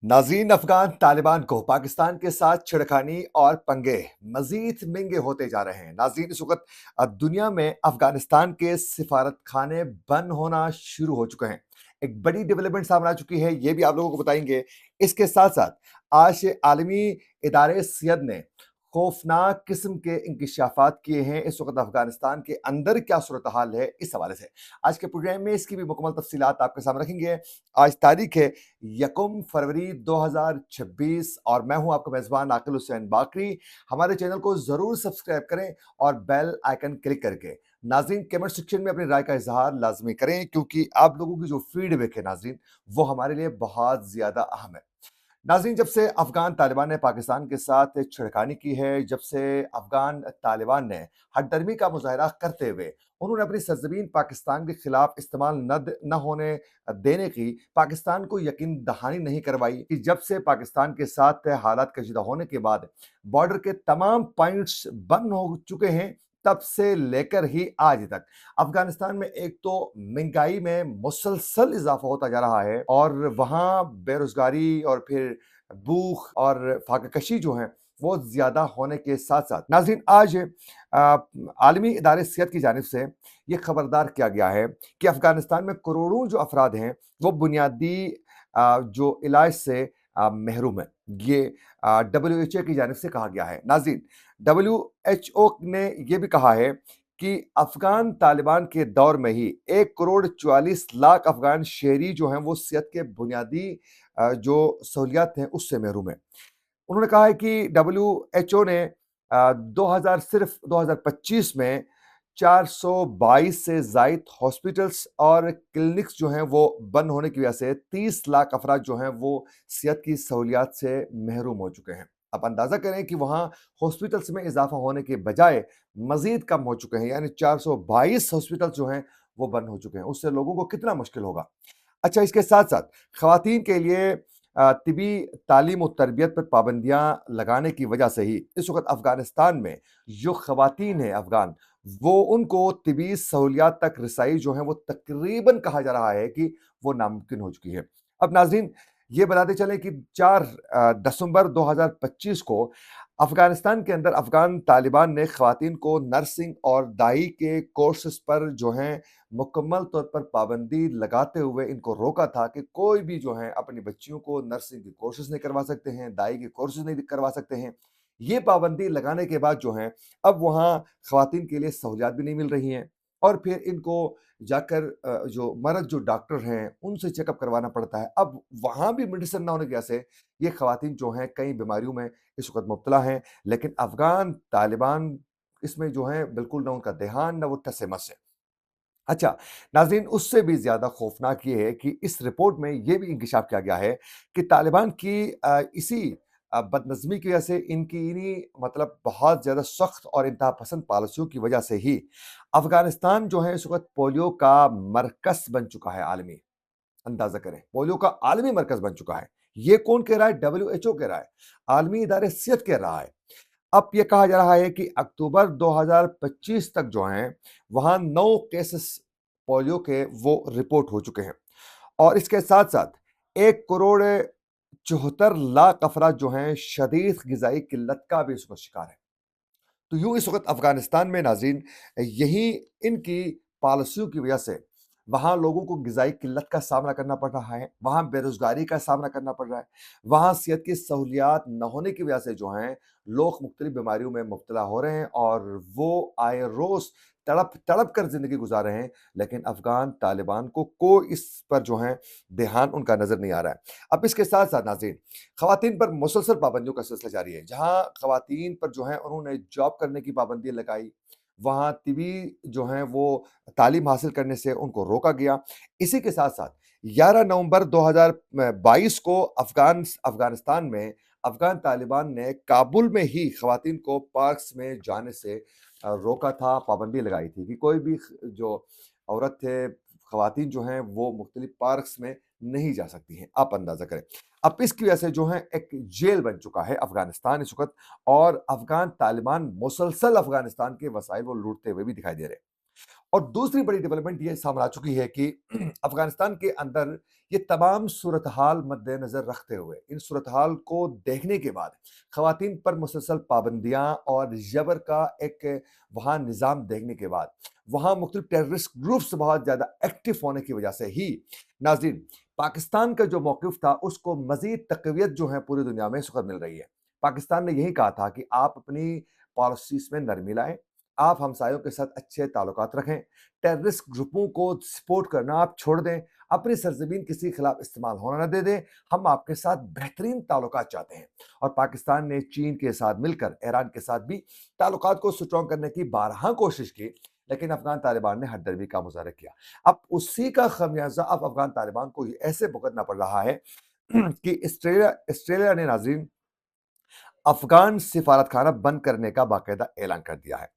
नाज़रीन, अफगान तालिबान को पाकिस्तान के साथ छिड़खानी और पंगे मजीद महंगे होते जा रहे हैं। नाज़रीन, इस वक्त दुनिया में अफगानिस्तान के सिफारत खाने बंद होना शुरू हो चुके हैं। एक बड़ी डेवलपमेंट सामने आ चुकी है, ये भी आप लोगों को बताएंगे। इसके साथ साथ आज आलमी इदारे सियद ने खौफनाक किस्म के इंकशाफात किए हैं। इस वक्त अफगानिस्तान के अंदर क्या सूरत हाल है, इस हवाले से आज के प्रोग्राम में इसकी भी मुकम्मल तफसीलात आपके सामने रखेंगे। आज तारीख है 1 फरवरी 2026 और मैं हूं आपका मेजबान आकिल हुसैन बाकरी। हमारे चैनल को जरूर सब्सक्राइब करें और बेल आइकन क्लिक करके नाज़रीन कमेंट सेक्शन में अपनी राय का इजहार लाजमी करें, क्योंकि आप लोगों की जो फीडबैक है नाज़रीन, वो हमारे लिए बहुत ज्यादा अहम है। नाज़रीन, जब से अफ़गान तालिबान ने पाकिस्तान के साथ छिड़खानी की है, जब से अफ़गान तालिबान ने हठधर्मी का मुज़ाहरा करते हुए उन्होंने अपनी सरज़मीन पाकिस्तान के खिलाफ इस्तेमाल न होने देने की पाकिस्तान को यकीन दहानी नहीं करवाई कि जब से पाकिस्तान के साथ हालात कशीदा होने के बाद बॉर्डर के तमाम पॉइंट्स बंद हो चुके हैं, तब से लेकर ही आज तक अफगानिस्तान में एक तो महंगाई में मुसलसल इजाफा होता जा रहा है और वहां बेरोजगारी और फिर भूख और फाककशी जो है वो ज्यादा होने के साथ साथ नाज़रीन, आज आलमी इदारे सेहत की जानिब से ये खबरदार किया गया है कि अफगानिस्तान में करोड़ों जो अफराद हैं वो बुनियादी जो इलाज से महरूम है। ये WHO की जानिब से कहा गया है। नाज़रीन, WHO ने यह भी कहा है कि अफगान तालिबान के दौर में ही 1 करोड़ 44 लाख अफगान शहरी जो हैं वो सेहत के बुनियादी जो सहूलियात हैं उससे महरूम है। उन्होंने कहा है कि WHO ने 2000 सिर्फ 2025 में 422 से जायद हॉस्पिटल्स और क्लिनिक्स जो हैं वो बंद होने की वजह से 30 लाख अफराद जो हैं वो सेहत की सहूलियात से महरूम हो चुके हैं। अब अंदाजा करें कि वहां हॉस्पिटल्स में इजाफा होने के बजाय मजीद कम हो चुके हैं, यानी 422 हॉस्पिटल जो हैं वो बंद हो चुके हैं। उससे लोगों को कितना मुश्किल होगा। अच्छा, इसके साथ साथ खवातीन के लिए तिबी तालीम और तरबियत पर पाबंदियां लगाने की वजह से ही इस वक्त अफगानिस्तान में जो खवातीन है अफगान, वो उनको तिबी सहूलियात तक रसाई जो है वो तकरीबन कहा जा रहा है कि वो नामुमकिन हो चुकी है। अब नाजरीन, ये बताते चले कि 4 दिसंबर 2025 को अफगानिस्तान के अंदर अफगान तालिबान ने खवातीन को नर्सिंग और दाई के कोर्सेस पर जो है मुकम्मल तौर पर पाबंदी लगाते हुए इनको रोका था कि कोई भी जो है अपनी बच्चियों को नर्सिंग के कोर्सेज नहीं करवा सकते हैं, दाई के कोर्सेज नहीं करवा सकते हैं। ये पाबंदी लगाने के बाद जो है अब वहाँ खवातीन के लिए सहूलियात भी नहीं मिल रही हैं और फिर इनको जाकर जो मर्द जो डॉक्टर हैं उनसे चेकअप करवाना पड़ता है। अब वहाँ भी मेडिसिन ना होने की वजह से ये खवातीन जो हैं कई बीमारियों में इस वक्त मुब्तला हैं, लेकिन अफगान तालिबान इसमें जो है बिल्कुल ना उनका ध्यान ना वो टसे मस है। अच्छा नाज़रीन, उससे भी ज़्यादा खौफनाक ये है कि इस रिपोर्ट में ये भी इंकशाफ किया गया है कि तालिबान की इसी बदनज़मी की वजह से इनकी इन्हीं मतलब बहुत ज़्यादा सख्त और इंतहा पसंद पॉलिसियों की वजह से ही अफ़गानिस्तान जो है इस वक्त पोलियो का मरकज़ बन चुका है आलमी। अंदाज़ा करें, पोलियो का आलमी मरकज़ बन चुका है। ये कौन कह रहा है? WHO कह रहा है, आलमी इदारे सेहत कह रहा है। अब ये कहा जा रहा है कि अक्टूबर 2025 तक जो हैं, वहाँ 9 केसेस पोलियो के वो रिपोर्ट हो चुके हैं और इसके साथ-साथ 1 करोड़ 74 लाख अफराद जो हैं, शदीद ग़िज़ाई किल्लत का भी इस वक़्त शिकार हैं। तो यूँ इस वक़्त अफ़गानिस्तान में नाज़रीन यही इनकी पॉलिसियों की वजह से वहाँ लोगों को ग़िज़ाई किल्लत का सामना करना पड़ रहा है, वहाँ बेरोज़गारी का सामना करना पड़ रहा है, वहाँ सेहत की सहूलियात न होने की वजह से जो हैं लोग मुख्तलिफ बीमारियों में मुब्तला हो रहे हैं और वो आए रोज़ तड़प कर ज़िंदगी गुज़ार रहे हैं, लेकिन अफ़गान तालिबान को कोई इस पर जो है ध्यान उनका नज़र नहीं आ रहा है। अब इसके साथ-साथ नाज़रीन, ख़वातीन पर मुसलसल पाबंदियों का सिलसिला जारी है। जहाँ ख़वातीन पर जो है उन्होंने जॉब करने की पाबंदी लगाई, वहाँ तिबी जो हैं वो तालीम हासिल करने से उनको रोका गया। इसी के साथ-साथ 11 नवंबर 2022 को अफ़गानिस्तान में अफ़गान तालिबान ने काबुल में ही ख़वातीन को पार्क्स में जाने से रोका था, पाबंदी लगाई थी कि कोई भी जो औरत थे, ख़वातीन जो हैं वो मुख्तलिफ पार्क्स में नहीं जा सकती हैं। आप अंदाज़ा करें। अब इसकी वजह से जो है एक जेल बन चुका है अफ़गानिस्तान इस वक़्त और अफ़गान तालिबान मुसलसल अफ़गानिस्तान के वसाइल वो लूटते हुए भी दिखाई दे रहे हैं। और दूसरी बड़ी डेवलपमेंट ये सामने आ चुकी है कि अफ़गानिस्तान के अंदर ये तमाम सूरत-हाल मद्देनज़र रखते हुए, इन सूरत-हाल को देखने के बाद ख़वातीन पर मुसलसल पाबंदियाँ और ज़बर का एक वहाँ निज़ाम देखने के बाद, वहाँ मुख्तलिफ़ टेररिस्ट ग्रुप्स बहुत ज़्यादा एक्टिव होने की वजह से ही नाज़रीन, पाकिस्तान का जो मौक़िफ़ था उसको मज़ीद तक़वियत जो है पूरी दुनिया में इस वक़्त मिल रही है। पाकिस्तान ने यही कहा था कि आप अपनी पॉलिसीज़ में नरमी लाएँ, आप हमसायों के साथ अच्छे ताल्लुकात रखें, टेररिस्ट ग्रुपों को सपोर्ट करना आप छोड़ दें, अपनी सरज़मीन किसी के खिलाफ इस्तेमाल होना न दे दें, हम आपके साथ बेहतरीन ताल्लुकात चाहते हैं। और पाकिस्तान ने चीन के साथ मिलकर ईरान के साथ भी ताल्लुकात को स्ट्रॉन्ग करने की बारहा कोशिश की, लेकिन अफ़गान तालिबान ने हठधर्मी का मुज़ाहरा किया। अब उसी का ख़मियाज़ा अब अफ़गान तालिबान को ये ऐसे भुगतना पड़ रहा है कि ऑस्ट्रेलिया ने नाज़रीन अफ़गान सिफ़ारतखाना बंद करने का बाकायदा ऐलान कर दिया है।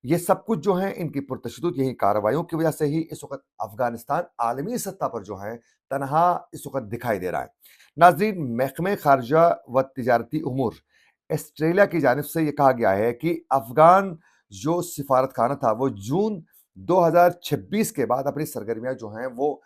ये सब कुछ जो है इनकी पुरतशद्दुद यही कार्रवाइयों की वजह से ही इस वक़्त अफ़गानिस्तान आलमी सतह पर जो है तनहा इस वक़्त दिखाई दे रहा है। नाज़रीन, महकमे ख़ारजा व तिजारती उमूर ऑस्ट्रेलिया की जानिब से ये कहा गया है कि अफ़गान जो सिफ़ारतखाना था वो जून 2026 के बाद अपनी सरगर्मियाँ जो हैं वो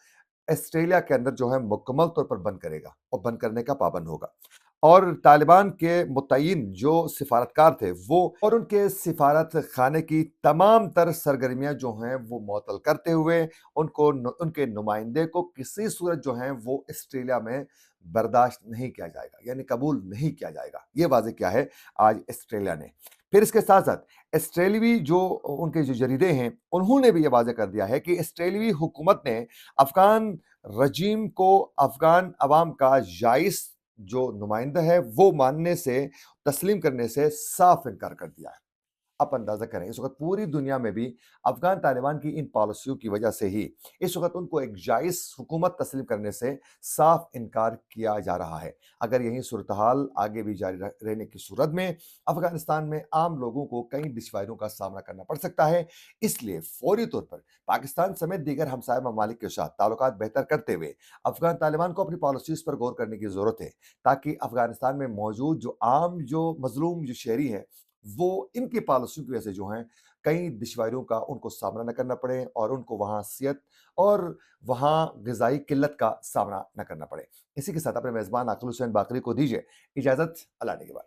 ऑस्ट्रेलिया के अंदर जो है मुकम्मल तौर पर बंद करेगा और बंद करने का पाबंद होगा। और तालिबान के मुत्तयीन जो सिफ़ारतकार थे वो और उनके सिफ़ारत खाने की तमाम तर सरगर्मियाँ जो हैं वो मुअत्तल करते हुए उनके नुमाइंदे को किसी सूरत जो है वो ऑस्ट्रेलिया में बर्दाश्त नहीं किया जाएगा, यानी कबूल नहीं किया जाएगा। ये वाज़ेह किया है आज ऑस्ट्रेलिया ने। फिर इसके साथ-साथ ऑस्ट्रेलियावी जो उनके जो जरीदे हैं, उन्होंने भी ये वाज़ेह कर दिया है कि ऑस्ट्रेलियावी हुकूमत ने अफ़गान रजीम को अफ़गान अवाम का जायज़ जो नुमाइंदा है वो मानने से, तस्लीम करने से साफ इनकार कर दिया है। आप अंदाज़ा करें, इस वक़्त पूरी दुनिया में भी अफ़गान तालिबान की इन पॉलिसियों की वजह से ही इस वक़्त उनको एक जायज़ हुकूमत तस्लीम करने से साफ इनकार किया जा रहा है। अगर यही सूरत-हाल आगे भी जारी रहने की सूरत में अफ़गानिस्तान में आम लोगों को कई दुश्वारियों का सामना करना पड़ सकता है। इसलिए फ़ौरी तौर पर पाकिस्तान समेत दीगर हमसाया ममालिक के साथ ताल्लुकात बेहतर करते हुए अफ़गान तालिबान को अपनी पॉलिसीज़ पर गौर करने की ज़रूरत है, ताकि अफ़गानिस्तान में मौजूद जो आम जो मज़लूम जो शहरी हैं वो इनकी पॉलिसियों की वजह से जो हैं कई दुश्वारियों का उनको सामना न करना पड़े और उनको वहाँ सेहत और वहाँ ग़िज़ाई किल्लत का सामना न करना पड़े। इसी के साथ अपने मेज़बान आक़िल हुसैन बाक़री को दीजिए इजाज़त। अल्लाह ने के बाद।